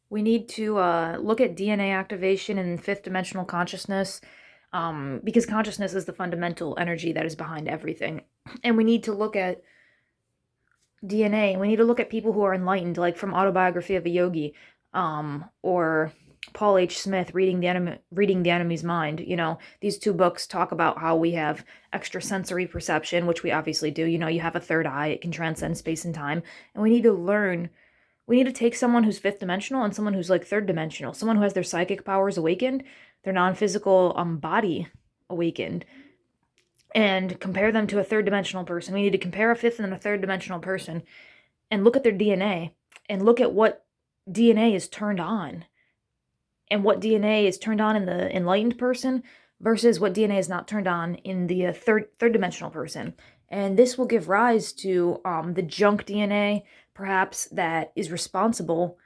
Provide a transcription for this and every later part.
We need to look at DNA activation and fifth dimensional consciousness, because consciousness is the fundamental energy that is behind everything. And we need to look at DNA, and we need to look at people who are enlightened, like from Autobiography of a Yogi, or Paul H. Smith, Reading the Enemy's Mind. These two books talk about how we have extrasensory perception, which we obviously do. You have a third eye, it can transcend space and time. And we need to take someone who's fifth dimensional and someone who's like third dimensional, someone who has their psychic powers awakened, their non-physical body awakened, and compare them to a third dimensional person. We need to compare a fifth and a third dimensional person and look at their DNA and look at what DNA is turned on and what DNA is turned on in the enlightened person versus what DNA is not turned on in the third dimensional person. And this will give rise to the junk DNA, perhaps, that is responsible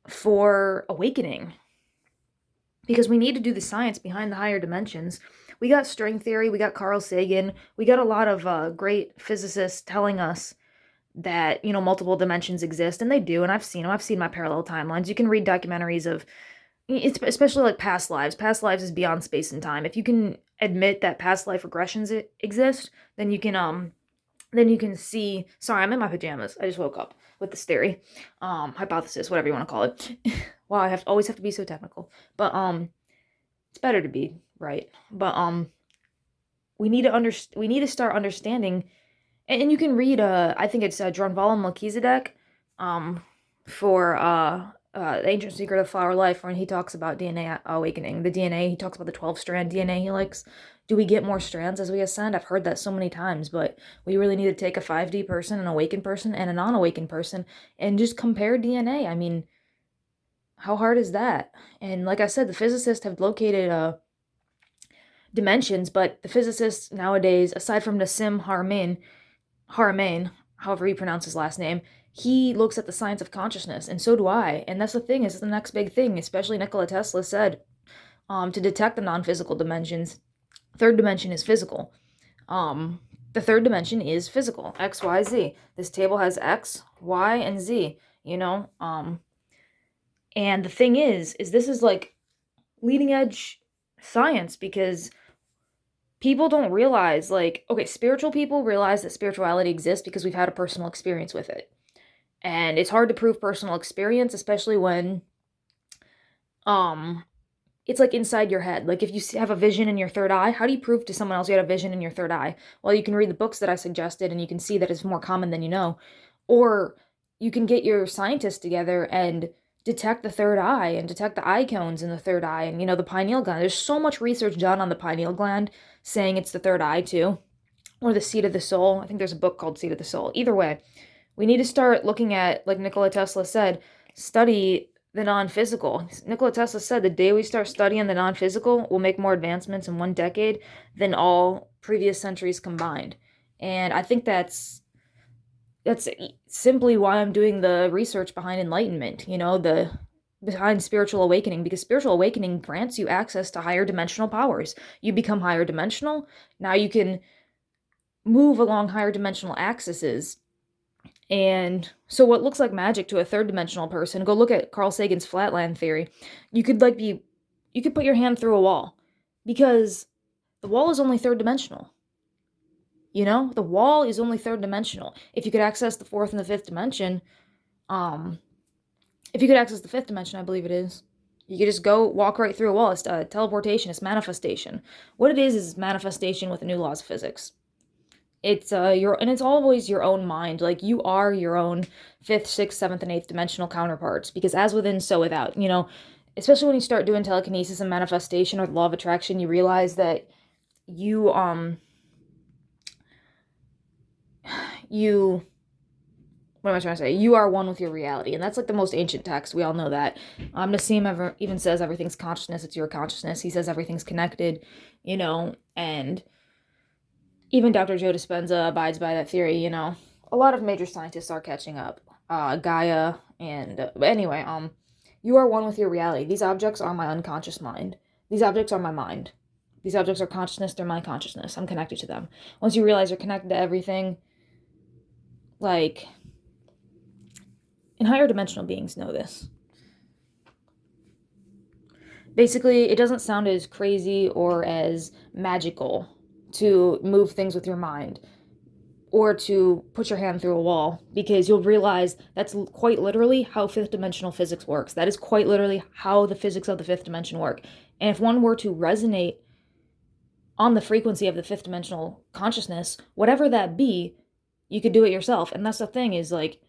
for awakening. Because we need to do the science behind the higher dimensions. We got string theory, we got Carl Sagan, we got a lot of great physicists telling us that, multiple dimensions exist, and they do, and I've seen them. I've seen my parallel timelines. You can read documentaries of, it's especially like past lives. Past lives is beyond space and time. If you can admit that past life regressions exist, then you can see. Sorry, I'm in my pajamas. I just woke up with this theory, hypothesis, whatever you want to call it. Wow, I always have to be so technical, but it's better to be right. But we need to start understanding, and you can read I think it's Drunvalo Melchizedek, for The Ancient Secret of Flower Life, when he talks about DNA awakening. The DNA, he talks about the 12-strand DNA he likes. Do we get more strands as we ascend? I've heard that so many times, but we really need to take a 5D person, an awakened person, and a non-awakened person, and just compare DNA. I mean, how hard is that? And like I said, the physicists have located dimensions, but the physicists nowadays, aside from Nassim Haramein, however you pronounce his last name, he looks at the science of consciousness, and so do I. And that's the thing, is the next big thing, especially Nikola Tesla said, to detect the non-physical dimensions, third dimension is physical. The third dimension is physical, X, Y, Z. This table has X, Y, and Z, and the thing is this is like leading edge science, because people don't realize, like, okay, spiritual people realize that spirituality exists because we've had a personal experience with it. And it's hard to prove personal experience, especially when it's like inside your head. Like if you have a vision in your third eye, how do you prove to someone else you had a vision in your third eye? Well, you can read the books that I suggested and you can see that it's more common than you know. Or you can get your scientists together and detect the third eye and detect the eye cones in the third eye and, the pineal gland. There's so much research done on the pineal gland saying it's the third eye too, or the seat of the soul. I think there's a book called Seat of the Soul. Either way, we need to start looking at, like Nikola Tesla said, study the non-physical. Nikola Tesla said the day we start studying the non-physical, we'll make more advancements in one decade than all previous centuries combined. And I think that's simply why I'm doing the research behind enlightenment, the behind spiritual awakening, because spiritual awakening grants you access to higher dimensional powers. You become higher dimensional. Now you can move along higher dimensional axes. And so what looks like magic to a third dimensional person, go look at Carl Sagan's flatland theory. You could put your hand through a wall, because the wall is only third dimensional. The wall is only third dimensional. If you could access the fourth and the fifth dimension, if you could access the fifth dimension, I believe it is, you could just go walk right through a wall. It's teleportation, it's manifestation. What it is manifestation with the new laws of physics. It's it's always your own mind. Like, you are your own fifth, sixth, seventh, and eighth dimensional counterparts, because as within, so without. Especially when you start doing telekinesis and manifestation or the law of attraction, you realize that you you what am I trying to say? You are one with your reality, and that's like the most ancient text. We all know that. Nassim even says everything's consciousness. It's your consciousness. He says everything's connected, and even Dr. Joe Dispenza abides by that theory. A lot of major scientists are catching up. Gaia, and anyway, you are one with your reality. These objects are my unconscious mind. These objects are my mind. These objects are consciousness. They're my consciousness. I'm connected to them. Once you realize you're connected to everything, like, and higher dimensional beings know this. Basically, it doesn't sound as crazy or as magical to move things with your mind or to put your hand through a wall, because you'll realize that's quite literally how fifth dimensional physics works. That is quite literally how the physics of the fifth dimension work. And if one were to resonate on the frequency of the fifth dimensional consciousness, whatever that be, you could do it yourself. And that's the thing, is like,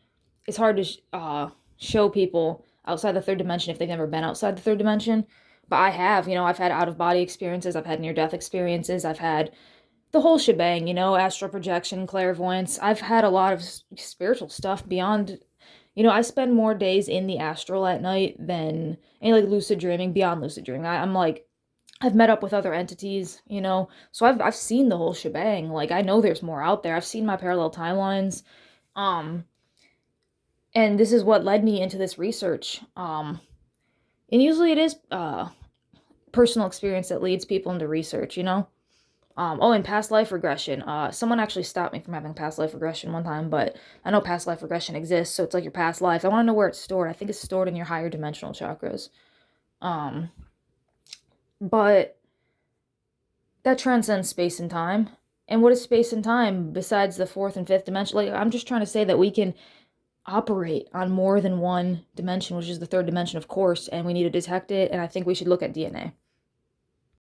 it's hard to show people outside the third dimension if they've never been outside the third dimension. But I have, I've had out of body experiences, I've had near death experiences, I've had the whole shebang, astral projection, clairvoyance. I've had a lot of spiritual stuff beyond, I spend more days in the astral at night than any like lucid dreaming, beyond lucid dreaming. I'm like, I've met up with other entities, so I've seen the whole shebang. Like, I know there's more out there. I've seen my parallel timelines. Um, and this is what led me into this research. And usually it is personal experience that leads people into research. Oh, and past life regression. Someone actually stopped me from having past life regression one time, but I know past life regression exists, so it's like your past life. I want to know where it's stored. I think it's stored in your higher dimensional chakras. Um, but that transcends space and time. And what is space and time besides the fourth and fifth dimension? Like, I'm just trying to say that we can operate on more than one dimension, which is the third dimension, of course, and we need to detect it, and I think we should look at DNA.